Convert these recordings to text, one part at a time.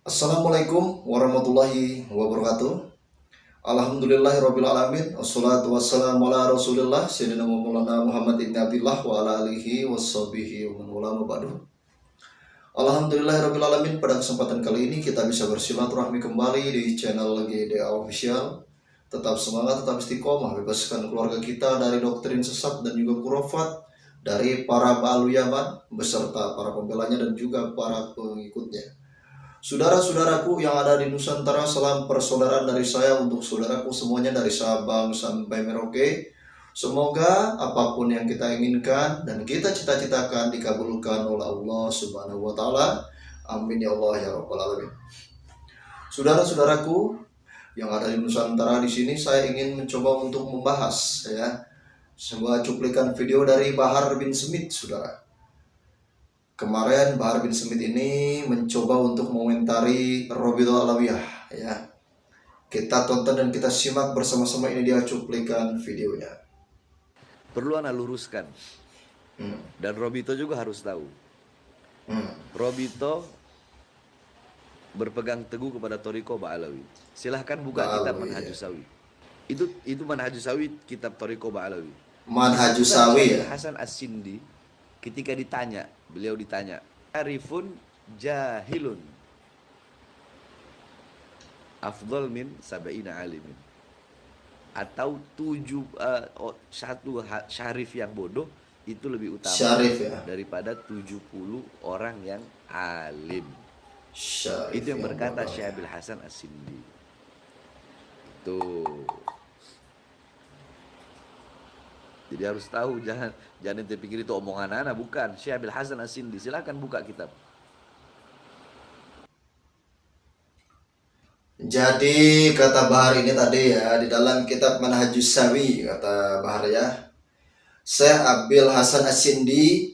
Assalamualaikum warahmatullahi wabarakatuh. Alhamdulillahirabbil alamin. Wassalatu wassalamu ala Rasulillah sayyidina Maulana Muhammad ibn Abdullah wa ala alihi washabihi wa man wala ba'du. Alhamdulillahirabbil alamin. Pada kesempatan kali ini kita bisa bersilaturahmi kembali di channel GDA Official. Tetap semangat, tetap istiqomah, bebaskan keluarga kita dari doktrin sesat dan juga khurafat dari para Ba'alu Yaman beserta para pembelanya dan juga para pengikutnya. Saudara-saudaraku yang ada di Nusantara, salam persaudaraan dari saya untuk saudaraku semuanya dari Sabang sampai Merauke. Semoga apapun yang kita inginkan dan kita cita-citakan dikabulkan oleh Allah Subhanahu wa taala. Amin ya Allah ya rabbal alamin. Saudara-saudaraku yang ada di Nusantara, di sini saya ingin mencoba untuk membahas sebuah cuplikan video dari Bahar bin Smith, saudara. Kemarin Bahar bin Smith ini mencoba untuk mengomentari Rabidah Alawiyah ya. Kita tonton dan kita simak bersama-sama, ini dia cuplikan videonya. Perlu ana luruskan. Dan Robito juga harus tahu. Robito berpegang teguh kepada Thariqah Ba'alawi. Silahkan buka kitab Manhajus Sawi. Itu Manhajus Sawi, kitab Thariqah Ba'alawi. Manhajus Sawi ya. Hasan As-Sindi ketika beliau ditanya, "Arifun jahilun afdal min sab'ina alimin." Atau satu syarif yang bodoh itu lebih utama daripada 70 orang yang alim. Itu yang berkata Syekh Hasan As-Sindi. Tuh. Jadi harus tahu, jangan ente pikir itu omongan anak, bukan. Syekh Hasan As-Sindi, silakan buka kitab. Jadi kata Bahar ini tadi ya, di dalam kitab Manhajus Sawi, kata Bahar ya, Syekh Abil Hasan As-Sindi,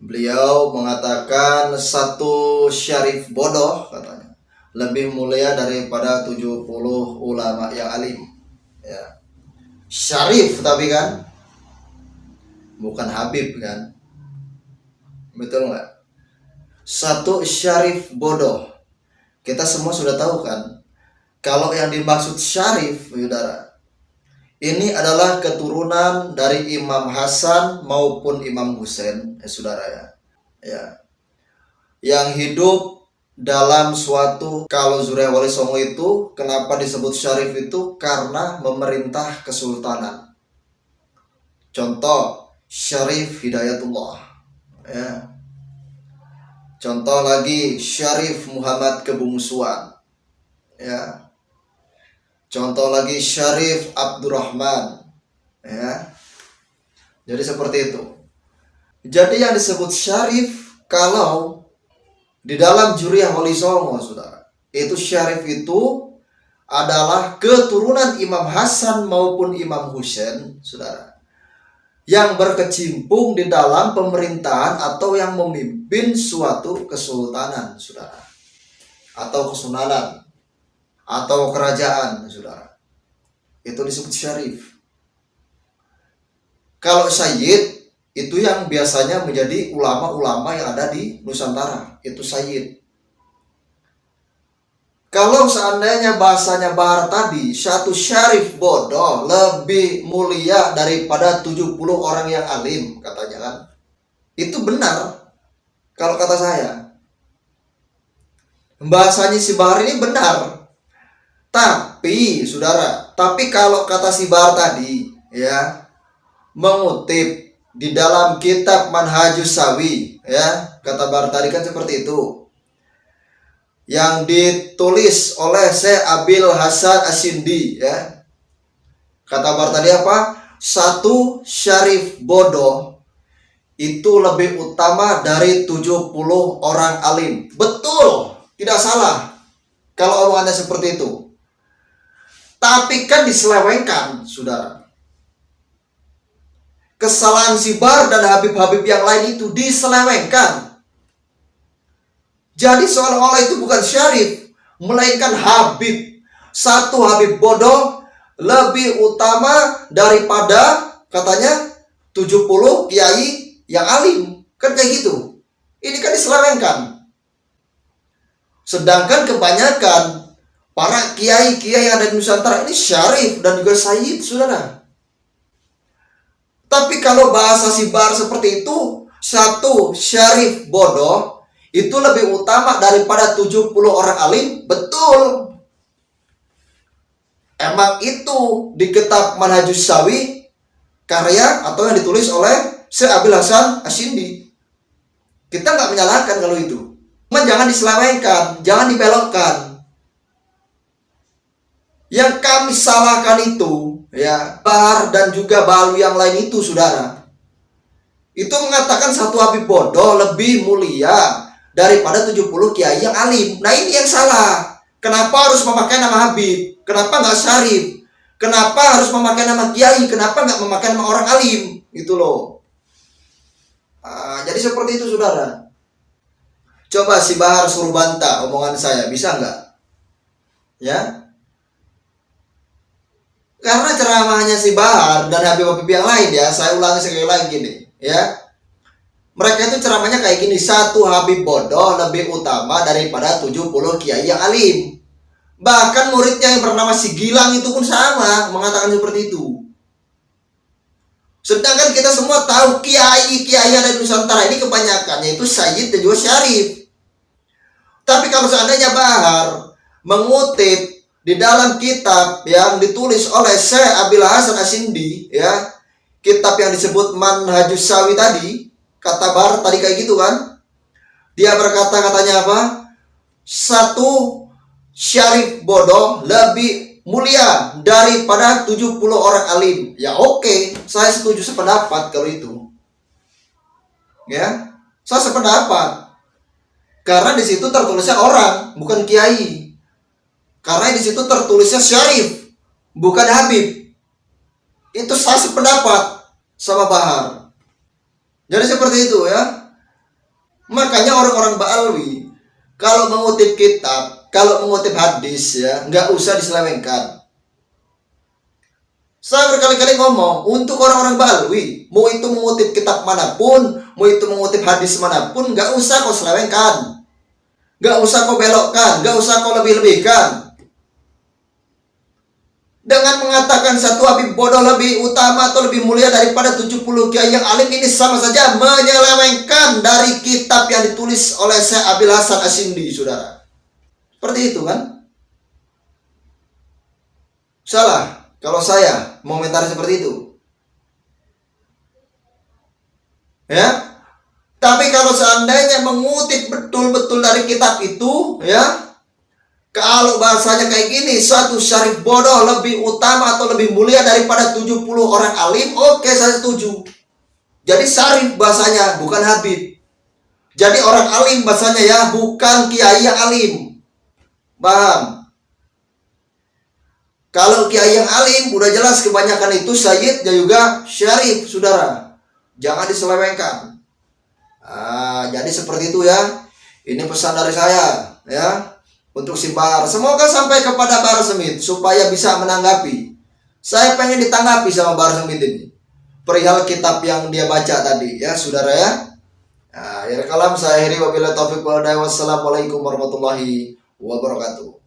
beliau mengatakan satu syarif bodoh katanya lebih mulia daripada 70 ulama yang alim ya. Syarif tapi kan bukan Habib kan, betul nggak? Satu syarif bodoh. Kita semua sudah tahu kan, kalau yang dimaksud syarif, saudara, ini adalah keturunan dari Imam Hasan maupun Imam Husain, saudara ya, yang hidup dalam suatu, kalau Zuriya Wali Songo itu kenapa disebut syarif itu karena memerintah kesultanan. Contoh Syarif Hidayatullah ya. Contoh lagi Syarif Muhammad Kebungsuan ya. Contoh lagi Syarif Abdurrahman ya. Jadi seperti itu. Jadi yang disebut syarif kalau di dalam Zuriya Wali Songo, saudara, itu syarif itu adalah keturunan Imam Hasan maupun Imam Husain, saudara, yang berkecimpung di dalam pemerintahan atau yang memimpin suatu kesultanan, saudara, atau kesunanan atau kerajaan, saudara. Itu disebut syarif. Kalau sayyid itu yang biasanya menjadi ulama-ulama yang ada di Nusantara, itu sayyid. Kalau seandainya bahasanya Bahar tadi, satu syarif bodoh lebih mulia daripada 70 orang yang alim, katanya kan. Itu benar kalau kata saya. Bahasanya si Bahar ini benar. Tapi, saudara, kalau kata si Bahar tadi ya, mengutip di dalam kitab Manhajus Sawi ya, kata Bahar tadi kan seperti itu, yang ditulis oleh Syekh Abil Hasan As-Sindi ya. Kata Bahar tadi apa? Satu syarif bodoh itu lebih utama dari 70 orang alim. Betul, tidak salah kalau omongannya seperti itu. Tapi kan diselewengkan, saudara. Kesalahan si Bahar dan Habib-Habib yang lain itu diselewengkan. Jadi seolah-olah itu bukan syarif, melainkan Habib. Satu Habib bodoh lebih utama daripada katanya 70 kiai yang alim. Kan kayak gitu. Ini kan diselewengkan. Sedangkan kebanyakan para kiai-kiai yang ada di Nusantara ini syarif dan juga sayyid, saudara. Tapi kalau bahasa si Bahar seperti itu, satu syarif bodoh itu lebih utama daripada 70 orang alim, betul. Emang itu di kitab Manhajus Sawi, karya atau yang ditulis oleh Syekh Abil Hasan Asyindi. Kita nggak menyalahkan kalau itu. Cuma jangan diselewengkan, jangan dibelokkan. Yang kami salahkan itu, ya, Bahar dan juga Balu yang lain itu, saudara. Itu mengatakan satu Habib bodoh lebih mulia daripada 70 kiai yang alim. Nah ini yang salah. Kenapa harus memakai nama Habib? Kenapa nggak syarif? Kenapa harus memakai nama kiai? Kenapa nggak memakai nama orang alim? Gitu loh. Jadi seperti itu, saudara. Coba si Bahar suruh bantah omongan saya, bisa nggak? Ya, karena ceramahnya si Bahar dan Habib-Habib yang lain, ya, saya ulangi sekali lagi nih, ya. Mereka itu ceramahnya kayak gini, satu Habib bodoh lebih utama daripada 70 kiai yang alim. Bahkan muridnya yang bernama si Gilang itu pun sama mengatakan seperti itu. Sedangkan kita semua tahu kiai-kiai yang ada di Nusantara ini kebanyakannya itu sayyid dan juga syarif. Tapi kalau seandainya Bahar mengutip di dalam kitab yang ditulis oleh Syekh Abil Hasan Asyindi, ya, kitab yang disebut Manhajus Sawi tadi, kata Bahar tadi kayak gitu kan, dia berkata, katanya apa? Satu syarif bodoh lebih mulia daripada 70 orang alim. Ya oke, saya setuju sependapat kalau itu. Ya, saya sependapat. Karena di situ tertulisnya orang, bukan kiai. Karena di situ tertulisnya syarif, bukan Habib. Itu saya sependapat sama Bahar. Jadi seperti itu, ya. Makanya orang-orang Ba'alwi kalau mengutip kitab, kalau mengutip hadis, ya, nggak usah diselewengkan. Saya berkali-kali ngomong, untuk orang-orang Ba'alwi, mau itu mengutip kitab manapun, mau itu mengutip hadis manapun, nggak usah kau selewengkan, nggak usah kau belokkan, nggak usah kau lebih-lebihkan. Dengan mengatakan satu Habib bodoh lebih utama atau lebih mulia daripada 70 kiai yang alim, ini sama saja menyelewengkan dari kitab yang ditulis oleh Syekh Abil Hasan Asyindi, saudara. Seperti itu kan? Salah kalau saya mengomentari seperti itu. Ya. Tapi kalau seandainya mengutip betul-betul dari kitab itu, ya, kalau bahasanya kayak gini, satu syarif bodoh lebih utama atau lebih mulia daripada 70 orang alim, oke, saya setuju. Jadi syarif bahasanya, bukan Habib. Jadi orang alim bahasanya, ya, bukan kiai yang alim. Paham? Kalau kiai yang alim, udah jelas kebanyakan itu sayyid dan juga syarif, saudara. Jangan diselewengkan. Jadi seperti itu, ya. Ini pesan dari saya, ya, untuk si Bahar. Semoga sampai kepada Bahar Smith supaya bisa menanggapi. Saya pengen ditanggapi sama Bahar Smith ini perihal kitab yang dia baca tadi, ya, saudara, ya. Akhir kalam saya akhiri, wabillahi taufiq wal hidayah. Wassalamualaikum warahmatullahi wabarakatuh.